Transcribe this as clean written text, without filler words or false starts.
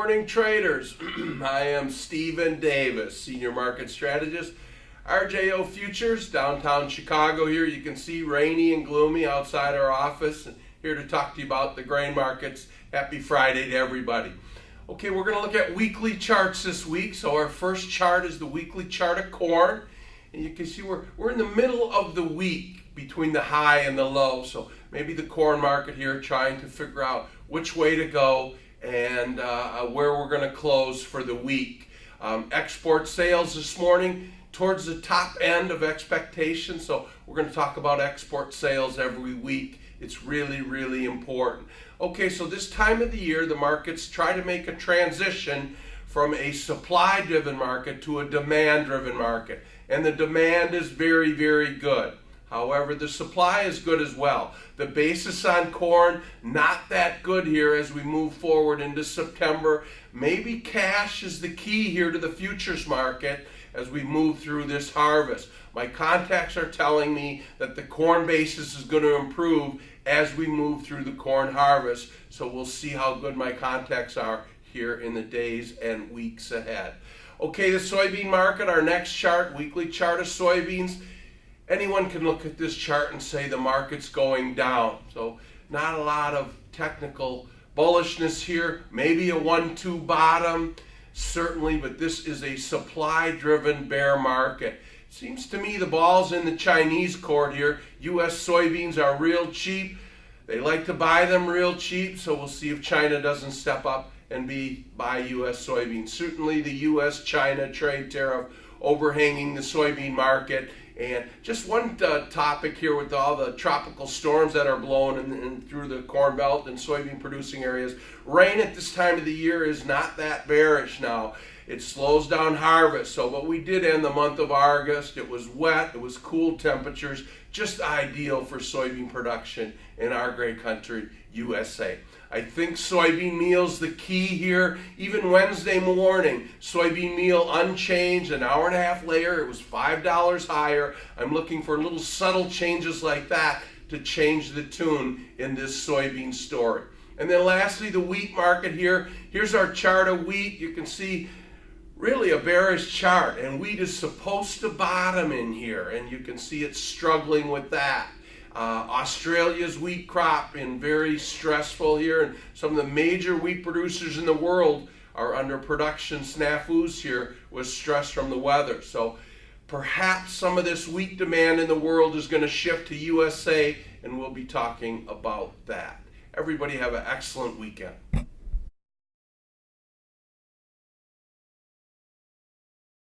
morning, traders. I am Stephen Davis, Senior Market Strategist. RJO Futures, downtown Chicago here. You can see rainy and gloomy outside our office. Here to talk to you about the grain markets. Happy Friday to everybody. Okay, we're going to look at weekly charts this week. So our first chart is the weekly chart of corn. And you can see we're in the middle of the week between the high and the low. So maybe the corn market here trying to figure out which way to go and where we're going to close for the week. Export sales this morning towards the top end of expectations. So we're going to talk about export sales every week. It's really, really important. Okay, so this time of the year, the markets try to make a transition from a supply-driven market to a demand-driven market. And the demand is very, very good. However, the supply is good as well. The basis on corn, not that good here as we move forward into September. Maybe cash is the key here to the futures market as we move through this harvest. My contacts are telling me that the corn basis is going to improve as we move through the corn harvest. So we'll see how good my contacts are here in the days and weeks ahead. Okay, the soybean market, our next chart, weekly chart of soybeans. Anyone can look at this chart and say the market's going down. So not a lot of technical bullishness here. Maybe a 1-2 bottom, certainly, but this is a supply-driven bear market. Seems to me the ball's in the Chinese court here. U.S. soybeans are real cheap. They like to buy them real cheap, so we'll see if China doesn't step up and buy U.S. soybeans. Certainly the U.S.-China trade tariff overhanging the soybean market. And just one topic here with all the tropical storms that are blowing in through the Corn Belt and soybean producing areas. Rain at this time of the year is not that bearish now. It slows down harvest. But we did end the month of August. It was wet. It was cool temperatures. Just ideal for soybean production in our great country, USA. I think soybean meal's the key here. Even Wednesday morning, soybean meal unchanged. An hour and a half later, it was $5 higher. I'm looking for little subtle changes like that to change the tune in this soybean story. And then lastly, the wheat market here. Here's our chart of wheat. You can see really a bearish chart, and wheat is supposed to bottom in here, and you can see it's struggling with that. Australia's wheat crop is very stressful here, and some of the major wheat producers in the world are under production snafus here with stress from the weather. So perhaps some of this wheat demand in the world is going to shift to USA, and we'll be talking about that. Everybody have an excellent weekend.